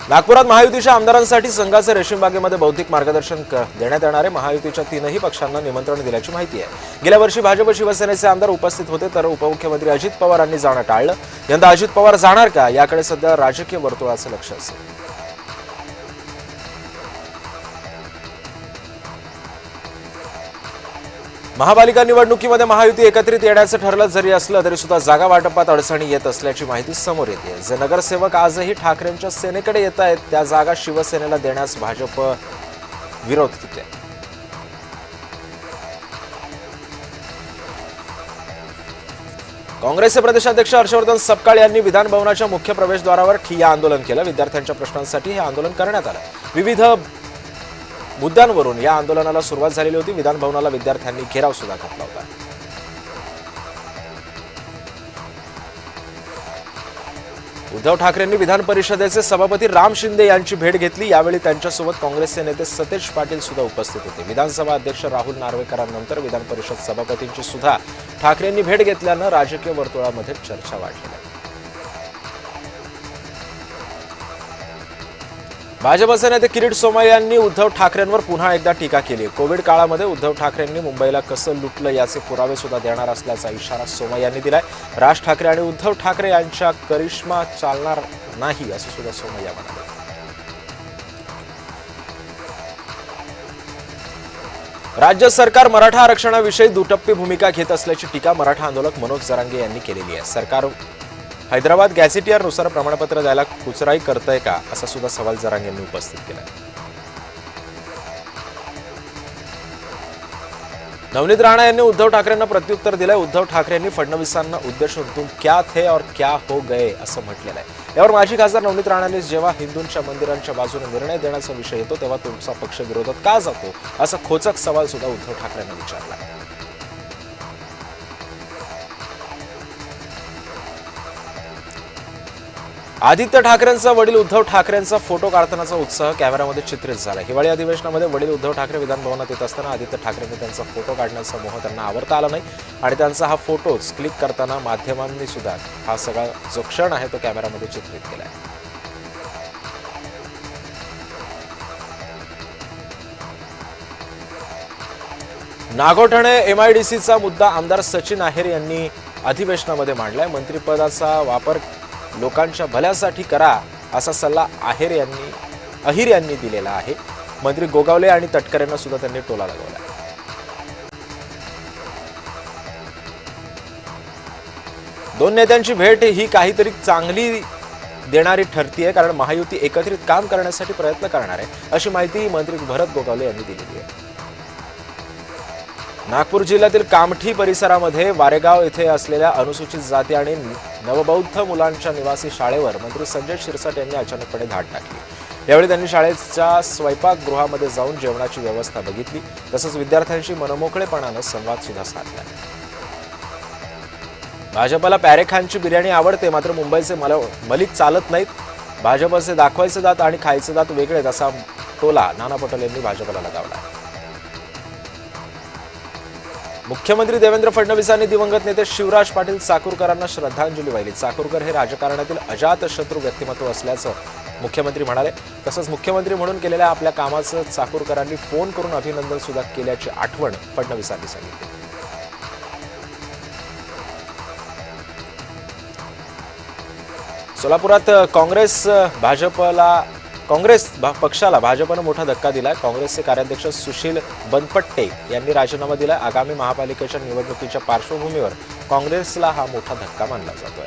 नागपुरात महायुतीच्या आमदारांसाठी संघाचे रेशीमबागेमध्ये बौद्धिक मार्गदर्शन देण्यात येणार आहे। महायुतीच्या तीनही पक्षांना निमंत्रण दिल्याची माहिती आहे। गेल्या वर्षी भाजप शिवसेनेचे आमदार उपस्थित होते, तर उपमुख्यमंत्री अजित पवार यांनी जाणं टाळलं। यंदा अजित पवार जाणार का, याकडे सध्या राजकीय वर्तुळाचं लक्ष असेल। महापालिका निवडणुकीमध्ये महायुती एकत्रित येण्याचं ठरलं जरी असलं तरी सुद्धा जागा वाटपात अडचणी येत असल्याची माहिती समोर येते। जे नगरसेवक आजही ठाकरेंच्या सेनेकडे येत आहेत, त्या जागा शिवसेनेला देण्यास भाजप विरोध करते। काँग्रेसचे प्रदेशाध्यक्ष हर्षवर्धन सपकाळ यांनी विधान भवनाच्या मुख्य प्रवेशद्वारावर ठिय्या आंदोलन केलं। विद्यार्थ्यांच्या प्रश्नांसाठी हे आंदोलन करण्यात आलं। विविध मुद्द्यांवरून या आंदोलनाला सुरुवात झालेली होती। विधान भवनाला विद्यार्थ्यांनी घेराव सुद्धा घातला होता। उद्धव ठाकरेंनी विधान परिषदेचे सभापती राम शिंदे यांची भेट घेतली। यावेळी त्यांच्यासोबत काँग्रेसचे नेते सतेज पाटील सुद्धा उपस्थित होते। विधानसभा अध्यक्ष राहुल नार्वेकरांनंतर विधान परिषद सभापतींची सुद्धा ठाकरेंनी भेट घेतल्यानं राजकीय वर्तुळामध्ये चर्चा वाढली आहे। भाजपचे नेते किरीट सोमय्या यांनी उद्धव ठाकरेंवर पुन्हा एकदा टीका केली। कोविड काळामध्ये उद्धव ठाकरेंनी मुंबईला कसं लुटलं याचे पुरावे सुद्धा देणार असल्याचा इशारा सोमय्या यांनी दिलाय। राज ठाकरे आणि उद्धव ठाकरे यांच्या करिश्मा चालणार नाही असं सुद्धा सोमय्या म्हणाले। राज्य सरकार मराठा आरक्षणाविषयी दुटप्पी भूमिका घेत असल्याची टीका मराठा आंदोलक मनोज जरांगे यांनी केलेली आहे। सरकार हैदराबाद गॅझेटियरनुसार प्रमाणपत्र द्यायला कुचराई करतंय का, असा सुद्धा सवाल जरांगे यांनी उपस्थित केला। नवनीत राणा यांनी उद्धव ठाकरेंना प्रत्युत्तर दिलंय। उद्धव ठाकरेंनी फडणवीसांना उद्देशून तुम क्या थे और क्या हो गए असं म्हटलेलं आहे। यावर माजी खासदार नवनीत राणांनी जेव्हा हिंदूंच्या मंदिरांच्या बाजूने निर्णय देण्याचा विषय येतो तेव्हा तुमचा पक्ष विरोधात का जातो, असा खोचक सवाल सुद्धा उद्धव ठाकरेंना विचारला। आदित्य ठाकरेंचा वडील उद्धव ठाकरेंचा फोटो काढतानाचा उत्साह कॅमेऱ्यामध्ये चित्रित झाला। हिवाळी अधिवेशनामध्ये वडील उद्धव ठाकरे विधान भवनात येत असताना आदित्य ठाकरेंनी त्यांचा फोटो काढण्याचा मोह त्यांना आवरता आला नाही आणि त्यांचा हा फोटोच क्लिक करताना माध्यमांनी सुद्धा हा सगळा जो क्षण आहे तो कॅमेऱ्यामध्ये चित्रित केलाय। नागोठणे MIDCचा मुद्दा आमदार सचिन आहेर यांनी अधिवेशनामध्ये मांडलाय। मंत्रिपदाचा वापर लोकांच्या भल्यासाठी करा असा सल्ला अहिर यांनी दिलेला आहे। मंत्री गोगावले आणि तटकरेंना सुद्धा त्यांनी टोला लगावला। दोन नेत्यांची भेट ही काहीतरी चांगली देणारी ठरतीये, कारण महायुती एकत्रित काम करण्यासाठी प्रयत्न करणार आहे, अशी माहिती मंत्री भरत गोगावले यांनी दिलेली आहे। नागपूर जिल्ह्यातील कामठी परिसरामध्ये वारेगाव येथे असलेल्या अनुसूचित जाती आणि नवबौद्ध मुलांच्या निवासी शाळेवर मंत्री संजय शिरसाट यांनी अचानकपणे धाड टाकली। यावेळी त्यांनी शाळेच्या स्वयंपाकगृहामध्ये जाऊन जेवणाची व्यवस्था बघितली, तसंच विद्यार्थ्यांशी मनमोकळेपणानं संवाद सुद्धा साधला। भाजपला पॅरेखानची बिर्याणी आवडते, मात्र मुंबईचे मलिक चालत नाहीत। भाजपचे दाखवायचे दात आणि खायचे दात वेगळेत, असा टोला नाना पटोले यांनी भाजपला लगावला। मुख्यमंत्री देवेंद्र फडणवीसांनी दिवंगत नेते शिवराज पाटील चाकूरकरांना श्रद्धांजली वाहिली। चाकूरकर हे राजकारणातील अजातशत्रू व्यक्तिमत्व असल्याचं मुख्यमंत्री म्हणाले। तसंच मुख्यमंत्री म्हणून केलेल्या आपल्या कामाचं चाकूरकरांनी फोन करून अभिनंदन सुद्धा केल्याची आठवण फडणवीसांनी सांगितली। सोलापुरात काँग्रेस पक्षाला भाजपनं मोठा धक्का दिलाय। काँग्रेसचे कार्याध्यक्ष सुशील बनपट्टे यांनी राजीनामा दिलाय। आगामी महापालिकेच्या निवडणुकीच्या पार्श्वभूमीवर काँग्रेसला हा मोठा धक्का मानला जातोय।